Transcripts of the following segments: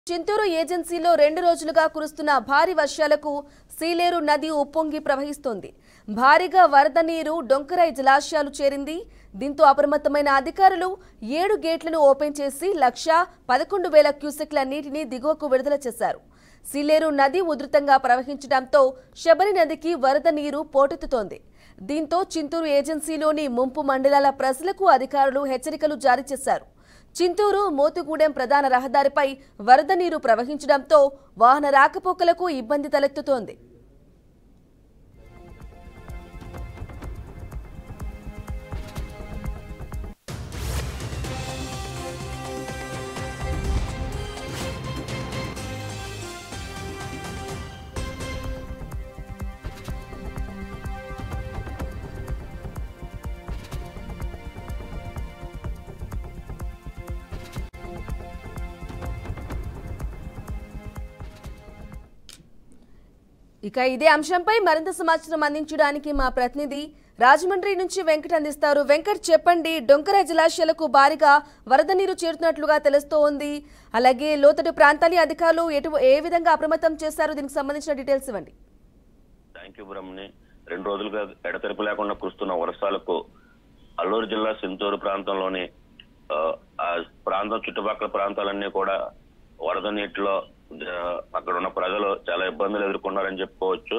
చింతూరు ఏజెన్సీలో 2 రోజులుగా కురుస్తున్న భారీ వర్షాలకు సీలేరు నది ఉప్పొంగి ప్రవహిస్తోంది. భారీగా వరద నీరు డొంకరాయి జలాశయాలు చేరింది. దీంతో అప్రమత్తమైన అధికారులు 7 గేట్లను ఓపెన్ చేసి 1,11,000 క్యూసెక్ల నీటిని దిగువకు విడుదల చేశారు. సీలేరు నది ఉధృతంగా ప్రవహించడంతో శబరి నదికి వరద నీరు పోటెత్తుతోంది. దీంతో చింతూరు ఏజెన్సీలోని ముంపు మండలాల ప్రజలకు అధికారులు హెచ్చరికలు జారీ చేశారు. చింతూరు మోతుగూడెం ప్రధాన రహదారిపై వరద నీరు ప్రవహించడంతో వాహన రాకపోకలకు ఇబ్బంది తలెత్తుతోంది. ఇక ఇదే అంశంపై మరింత సమాచారం అందించడానికి మా ప్రతినిధి రాజమండ్రి నుంచి వెంకట్ అందిస్తారు. వెంకట్, చెప్పండి. డొంకరాయి జలాశయాలకు భారీగా వరద నీరు చేరుతున్నట్లుగా తెలుస్తోంది. అలాగే లోతట్టు ప్రాంతాల అధికారులు ఏ విధంగా అప్రమత్తం చేశారు? దీనికి సంబంధించిన డీటెయిల్స్ ఇవ్వండి. థ్యాంక్ యూ బ్రహ్మణి. 2 రోజులుగా ఎడతెరిపి లేకుండా కురుస్తున్న వర్షాలకు అల్లూరు జిల్లా సింతూరు ప్రాంతంలోని ఆ ప్రాంతం చుట్టుపక్కల ప్రాంతాలన్నీ కూడా వరద నీటిలో అక్కడ ఉన్న ప్రజలు చాలా ఇబ్బందులు ఎదుర్కొన్నారని చెప్పుకోవచ్చు.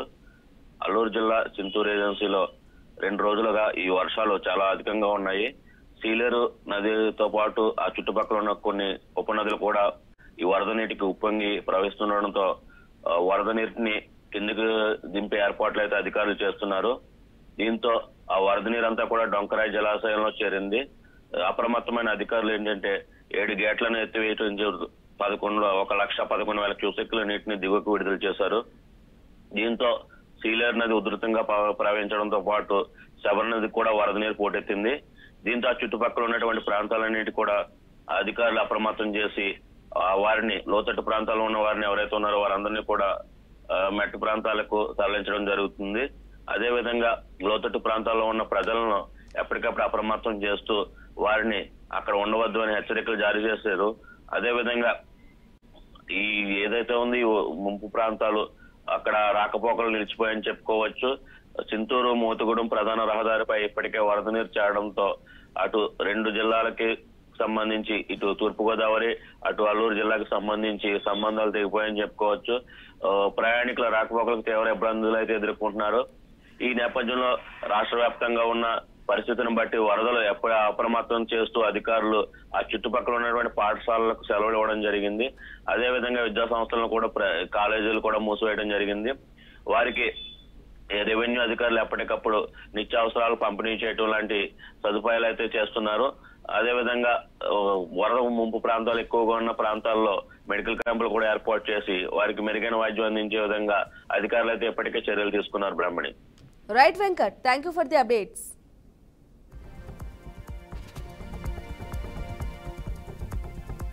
అల్లూరు జిల్లా చింతూరు ఏజెన్సీలో 2 రోజులుగా ఈ వర్షాలు చాలా అధికంగా ఉన్నాయి. సీలేరు నదితో పాటు ఆ చుట్టుపక్కల ఉన్న కొన్ని ఉపనదులు కూడా ఈ వరద నీటికి ఉప్పొంగి ప్రవహిస్తుండడంతో వరద నీటిని కిందికి దింపే ఏర్పాట్లు అయితే అధికారులు చేస్తున్నారు. దీంతో ఆ వరద నీరంతా కూడా డొంకరాయి జలాశయంలో చేరింది. అప్రమత్తమైన అధికారులు ఏంటంటే 7 గేట్లను ఎత్తివేయడం 1,11,000 క్యూసెక్ల నీటిని దిగువకు విడుదల చేశారు. దీంతో సీలేరు నది ఉధృతంగా ప్రవహించడంతో పాటు శబరి నది కూడా వరద నీరు పోటెత్తింది. దీంతో ఆ చుట్టుపక్కల ఉన్నటువంటి ప్రాంతాలన్నిటి కూడా అధికారులు అప్రమత్తం చేసి వారిని లోతట్టు ప్రాంతాల్లో ఉన్న వారిని ఎవరైతే ఉన్నారో వారందరినీ కూడా మెట్ట ప్రాంతాలకు తరలించడం జరుగుతుంది. అదే విధంగా లోతట్టు ప్రాంతాల్లో ఉన్న ప్రజలను ఎప్పటికప్పుడు అప్రమత్తం చేస్తూ వారిని అక్కడ ఉండవద్దు అని హెచ్చరికలు జారీ చేశారు. అదే విధంగా ఈ ఏదైతే ఉంది ముంపు ప్రాంతాలు అక్కడ రాకపోకలు నిలిచిపోయని చెప్పుకోవచ్చు. చింతూరు మోతుగూడెం ప్రధాన రహదారిపై ఇప్పటికే వరద నీరు చేరడంతో అటు 2 జిల్లాలకి సంబంధించి ఇటు తూర్పుగోదావరి అటు అల్లూరు జిల్లాకి సంబంధించి సంబంధాలు తెగిపోయని చెప్పుకోవచ్చు. ప్రయాణికుల రాకపోకలకు తీవ్ర ఇబ్బందులు అయితే ఎదుర్కొంటున్నారు. ఈ నేపథ్యంలో రాష్ట్ర వ్యాప్తంగా ఉన్న పరిస్థితిని బట్టి వరదలు ఎప్పుడు అప్రమత్తం చేస్తూ అధికారులు ఆ చుట్టుపక్కల ఉన్నటువంటి పాఠశాలలకు సెలవులు ఇవ్వడం జరిగింది. అదే విధంగా విద్యా సంస్థలను కూడా కాలేజీలు కూడా మూసివేయడం జరిగింది. వారికి రెవెన్యూ అధికారులు ఎప్పటికప్పుడు నిత్యావసరాలు పంపిణీ చేయడం లాంటి సదుపాయాలు అయితే చేస్తున్నారు. అదే విధంగా వరద ముంపు ప్రాంతాలు ఎక్కువగా ఉన్న ప్రాంతాల్లో మెడికల్ క్యాంపులు కూడా ఏర్పాటు చేసి వారికి మెరుగైన వైద్యం అందించే విధంగా అధికారులు అయితే ఇప్పటికే చర్యలు తీసుకున్నారు. Brahmani. Right Venkat, thank you for the updates.